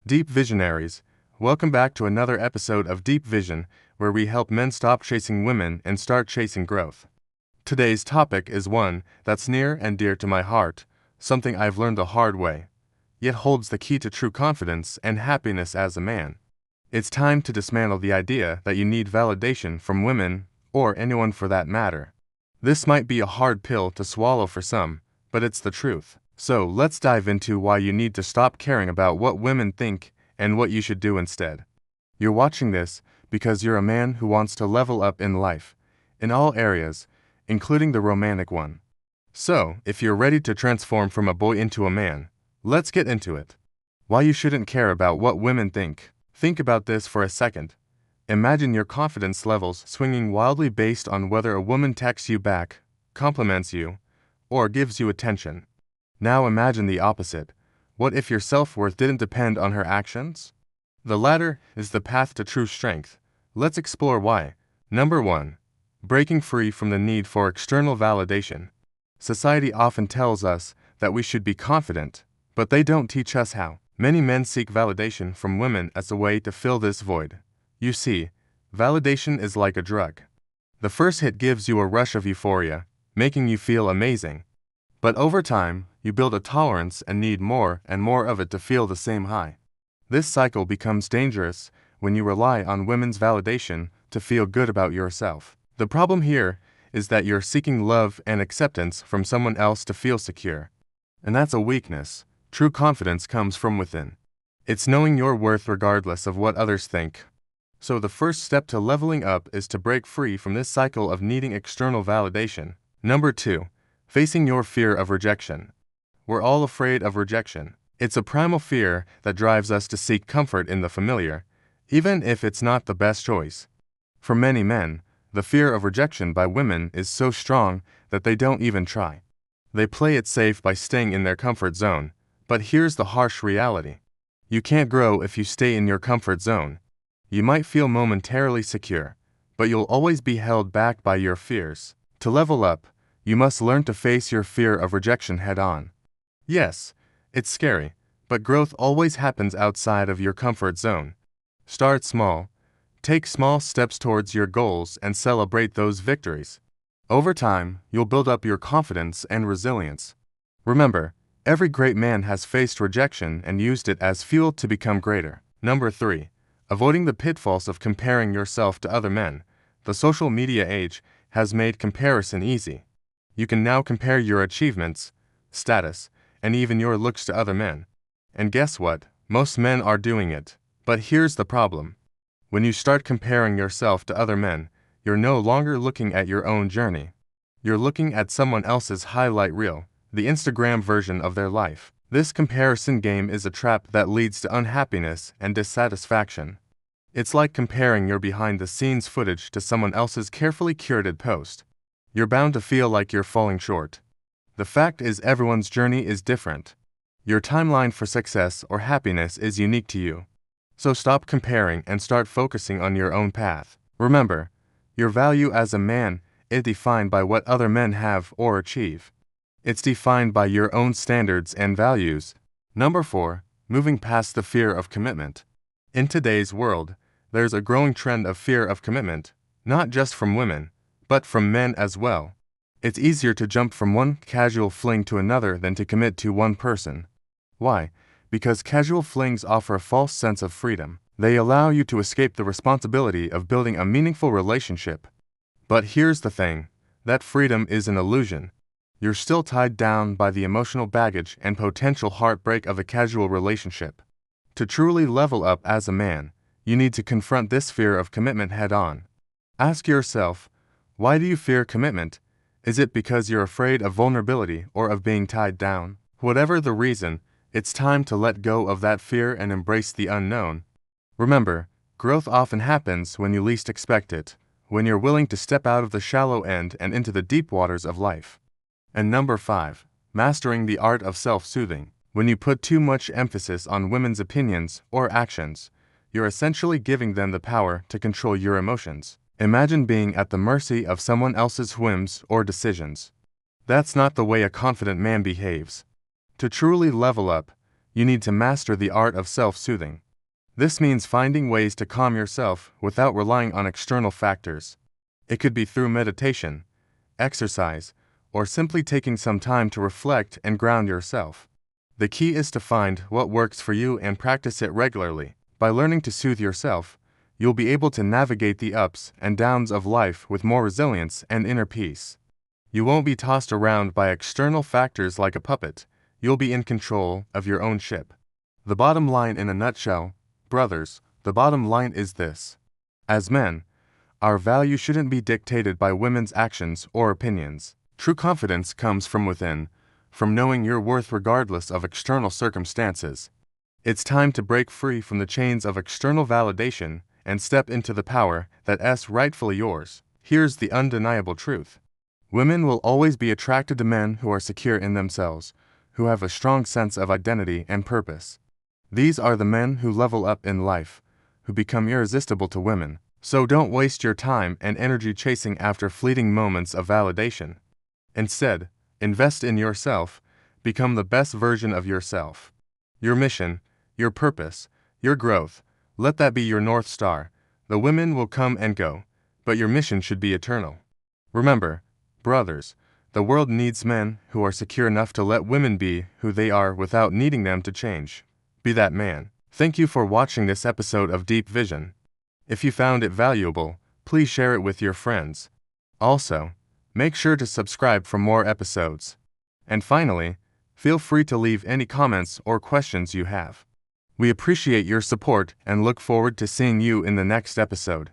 Deep Visionaries, welcome back to another episode of Deep Vision, where we help men stop chasing women and start chasing growth. Today's topic is one that's near and dear to my heart, something I've learned the hard way, yet holds the key to true confidence and happiness as a man. It's time to dismantle the idea that you need validation from women, or anyone for that matter. This might be a hard pill to swallow for some, but it's the truth. So let's dive into why you need to stop caring about what women think and what you should do instead. You're watching this because you're a man who wants to level up in life, in all areas, including the romantic one. So, if you're ready to transform from a boy into a man, let's get into it. Why you shouldn't care about what women think. Think about this for a second. Imagine your confidence levels swinging wildly based on whether a woman texts you back, compliments you, or gives you attention. Now imagine the opposite. What if your self-worth didn't depend on her actions? The latter is the path to true strength. Let's explore why. Number 1. Breaking free from the need for external validation. Society often tells us that we should be confident, but they don't teach us how. Many men seek validation from women as a way to fill this void. You see, validation is like a drug. The first hit gives you a rush of euphoria, making you feel amazing. But over time, you build a tolerance and need more and more of it to feel the same high. This cycle becomes dangerous when you rely on women's validation to feel good about yourself. The problem here is that you're seeking love and acceptance from someone else to feel secure. And that's a weakness. True confidence comes from within. It's knowing your worth regardless of what others think. So the first step to leveling up is to break free from this cycle of needing external validation. Number 2. Facing your fear of rejection. We're all afraid of rejection. It's a primal fear that drives us to seek comfort in the familiar, even if it's not the best choice. For many men, the fear of rejection by women is so strong that they don't even try. They play it safe by staying in their comfort zone. But here's the harsh reality. You can't grow if you stay in your comfort zone. You might feel momentarily secure, but you'll always be held back by your fears. To level up, you must learn to face your fear of rejection head-on. Yes, it's scary, but growth always happens outside of your comfort zone. Start small. Take small steps towards your goals and celebrate those victories. Over time, you'll build up your confidence and resilience. Remember, every great man has faced rejection and used it as fuel to become greater. Number 3. Avoiding the pitfalls of comparing yourself to other men. The social media age has made comparison easy. You can now compare your achievements, status, and even your looks to other men. And guess what? Most men are doing it. But here's the problem. When you start comparing yourself to other men, you're no longer looking at your own journey. You're looking at someone else's highlight reel, the Instagram version of their life. This comparison game is a trap that leads to unhappiness and dissatisfaction. It's like comparing your behind-the-scenes footage to someone else's carefully curated post. You're bound to feel like you're falling short. The fact is, everyone's journey is different. Your timeline for success or happiness is unique to you. So stop comparing and start focusing on your own path. Remember, your value as a man isn't defined by what other men have or achieve. It's defined by your own standards and values. Number 4. Moving past the fear of commitment. In today's world, there's a growing trend of fear of commitment, not just from women, but from men as well. It's easier to jump from one casual fling to another than to commit to one person. Why? Because casual flings offer a false sense of freedom. They allow you to escape the responsibility of building a meaningful relationship. But here's the thing. That freedom is an illusion. You're still tied down by the emotional baggage and potential heartbreak of a casual relationship. To truly level up as a man, you need to confront this fear of commitment head-on. Ask yourself, why do you fear commitment? Is it because you're afraid of vulnerability or of being tied down? Whatever the reason, it's time to let go of that fear and embrace the unknown. Remember, growth often happens when you least expect it, when you're willing to step out of the shallow end and into the deep waters of life. And number 5, mastering the art of self-soothing. When you put too much emphasis on women's opinions or actions, you're essentially giving them the power to control your emotions. Imagine being at the mercy of someone else's whims or decisions. That's not the way a confident man behaves. To truly level up, You need to master the art of self-soothing. This means finding ways to calm yourself without relying on external factors. It could be through meditation, exercise, or simply taking some time to reflect and ground yourself. The key is to find what works for you and practice it regularly. By learning to soothe yourself, you'll be able to navigate the ups and downs of life with more resilience and inner peace. You won't be tossed around by external factors like a puppet. You'll be in control of your own ship. The bottom line in a nutshell, brothers, the bottom line is this. As men, our value shouldn't be dictated by women's actions or opinions. True confidence comes from within, from knowing your worth regardless of external circumstances. It's time to break free from the chains of external validation and step into the power that's rightfully yours. Here's the undeniable truth. Women will always be attracted to men who are secure in themselves, who have a strong sense of identity and purpose. These are the men who level up in life, who become irresistible to women. So don't waste your time and energy chasing after fleeting moments of validation. Instead, invest in yourself, become the best version of yourself. Your mission, your purpose, your growth, let that be your North Star. The women will come and go, but your mission should be eternal. Remember, brothers, the world needs men who are secure enough to let women be who they are without needing them to change. Be that man. Thank you for watching this episode of Deep Vision. If you found it valuable, please share it with your friends. Also, make sure to subscribe for more episodes. And finally, feel free to leave any comments or questions you have. We appreciate your support and look forward to seeing you in the next episode.